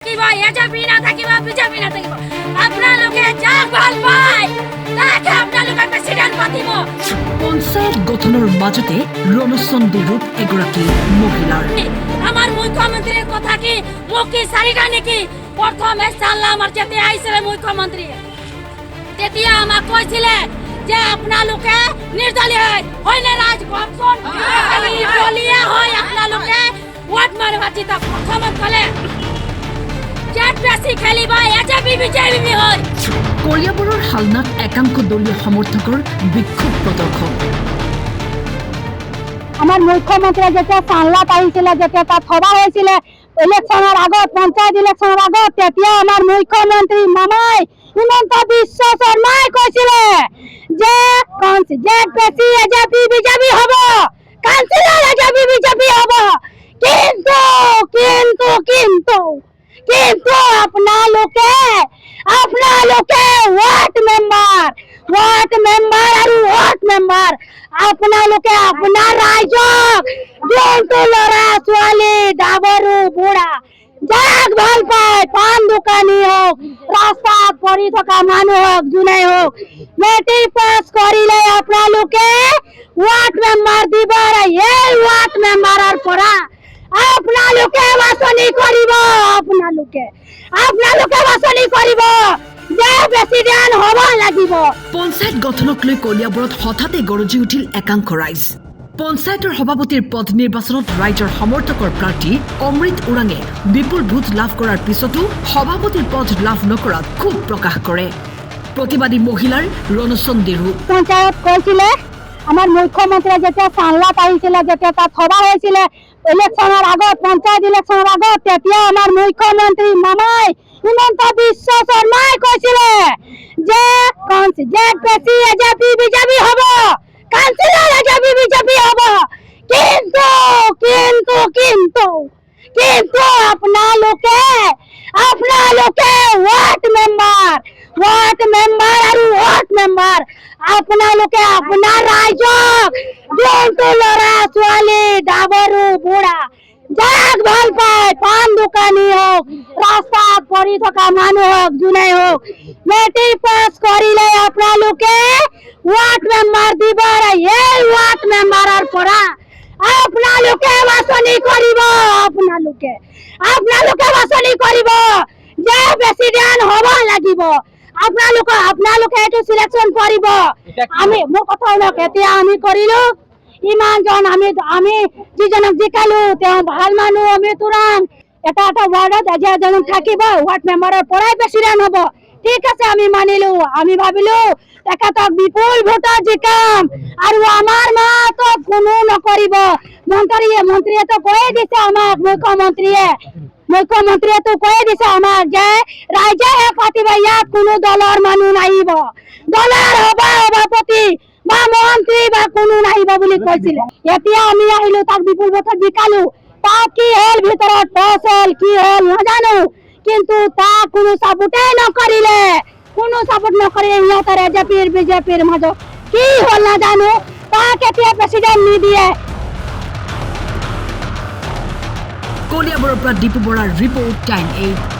কিবা এজেপি না থাকিব বিজেপি না থাকিব আপোনালোকে যাক ভাল পায় তাকে আপোনালোকে প্ৰেচিডেণ্ট পাতিব। পঞ্চায়ত গঠনৰ মাজতে ৰণচণ্ডী ৰূপ এগৰাকী মহিলাৰ। আমাৰ মুখ্যমন্ত্ৰীৰ কথা কি মোক কি চাৰিটা নেকি? প্ৰথমে চাল্লা আমাৰ যেতিয়া আহিছিলে মুখ্যমন্ত্ৰী তেতিয়া আমাক কৈছিলে যে আপোনালোকে নিৰ্দলীয় হয়নে ৰাজ কওকচোন নিৰ্দলীয় হয় আপোনালোকে ভোট মাৰিব জিতা। প্ৰথমত ক'লে বেছি খেলিব এজেপি বিজেপি হয়। কৰিয়াবৰৰ হালনাত একাংশ দলীয় সমৰ্থকৰ বিক্ষোভ প্ৰদৰ্শন। আমাৰ মুখ্যমন্ত্ৰীয়ে যেতিয়া চাল্লাত আহিছিলে, যেতিয়া তাত সভা হৈছিলে ইলেকশ্যনৰ আগত, পঞ্চায়ত ইলেকশ্যনৰ আগত, তেতিয়া আমাৰ মুখ্যমন্ত্ৰী মামাই হিমন্ত বিশ্ব শৰ্মাই কৈছিলে যে বেছি এজেপি বিজেপি হ'ব, কাউন্সিলৰ এজেপি বিজেপি হ'ব। কিন্তু কিন্তু কিন্তু কিন্তু আপোনালোকে ৱাৰ্ড মেম্বাৰ আৰু ৱাৰ্ড মেম্বাৰ আপোনালোকে আপোনাৰ ৰাইজক যোনটো ল'ৰা ছোৱালী ডাবৰু বুঢ়া যাক ভাল পায়, পাণ দোকানী হওক, ৰাস্তাত পৰি থকা মানুহ হওক, যোনে হওক, মেট্ৰিক পাছ কৰিলে আপোনালোকে ৱাৰ্ড মেম্বাৰ দিব। এই ৱাৰ্ড মেম্বাৰৰ পৰা আপোনালোকে বাছনি কৰিব, আপোনালোকে বাছনি কৰিব যে প্ৰেচিডেণ্ট হ'ব লাগিব। পঞ্চায়ত গঠনক লৈ কলিয়াবৰত হঠাতে গৰজি উঠিল একাংশ ৰাইজ। পঞ্চায়তৰ সভাপতিৰ পদ নিৰ্বাচনত ৰাইজৰ সমৰ্থকৰ প্ৰাৰ্থী অমৃত ওৰাঙে বিপুল ভোট লাভ কৰাৰ পিছতো সভাপতিৰ পদ লাভ নকৰাত ক্ষোভ প্ৰকাশ কৰে প্ৰতিবাদী মহিলাৰ ৰণচণ্ডী ৰূপ। পঞ্চায়ত কৈছিলে আমাৰ মুখ্যমন্ত্ৰীয়ে যেতিয়া চাল্লাত আহিছিলে, যেতিয়া তাত সভা হৈছিলে ইলেকশ্যনৰ আগত, পঞ্চায়ত ইলেকশ্যনৰ আগত, তেতিয়া আমাৰ মুখ্যমন্ত্ৰী মামাই হিমন্ত বিশ্ব শৰ্মাই কৈছিলে যে বেছি এজেপি বিজেপি হ'ব, কাউন্সিলৰ এজেপি বিজেপি হ'ব। কিন্তু কিন্তু কিন্তু কিন্তু আপোনালোকে ৱাৰ্ড মেম্বাৰ আৰু ৱাৰ্ড মেম্বাৰ আপোনালোকে আপোনাৰ ৰাইজক যোনটো ল'ৰা ছোৱালী ডাবৰু বুঢ়া যাক ভাল পায়, পাণ দোকানী হওক, ৰাস্তাত পৰি থকা মানুহ হওক, যোনে হওক, মেট্ৰিক পাছ কৰিলে আপোনালোকে ৱাৰ্ড মেম্বাৰ দিব। এই ৱাৰ্ড মেম্বাৰৰ পৰা আপোনালোকে বাছনি কৰিব, আপোনালোকে বাছনি কৰিব যে প্ৰেচিডেণ্ট হ'ব লাগিব। আপোনালোকে এইটো চিলেকশ্যন কৰিব। মোৰ কথা শুনক, এতিয়া আমি কৰিলো ইমানজন, আমি যিজনক জিকালো তেওঁ ভাল মানুহ। অমৃত ওৰাং এটা ৱাৰ্ডত এজন থাকিব, ৱাৰ্ড মেম্বাৰৰ পৰাই প্ৰেচিডেণ্ট হ'ব। ঠিক আছে, আমি মানিলো। আমি ভাবিলো তেখেতক বিপুল ভোটত জিকাম আৰু আমাৰ মাতো কোনো নকৰিব। মন্ত্ৰীয়েতো কৈয়ে দিছে আমাক, মুখ্যমন্ত্ৰীয়েতো কৈয়ে দিছে আমাক যে ৰাইজেহে পাতিব, ইয়াত কোনো দলৰ মানুহ নাহিব, দলৰ সভাপতি বা মন্ত্ৰী বা কোনো নাহিব বুলি কৈছিলে। এতিয়া আমি আহিলো, তাক বিপুল ভোটত জিকালো। তাক কি হ'ল, ভিতৰত টছ হ'ল, কি হ'ল নাজানো, কিন্তু তাক কোনো চাপোৰ্টেই নকৰিলে, সিহঁতৰ এজেপিৰ বিজেপিৰ মাজত কি হ'ল নাজানো, তাক এতিয়া প্ৰেচিডেণ্ট নিদিয়ে। কলিয়াবৰৰ পৰা দীপু বৰাৰ ৰিপৰ্ট, টাইম 8।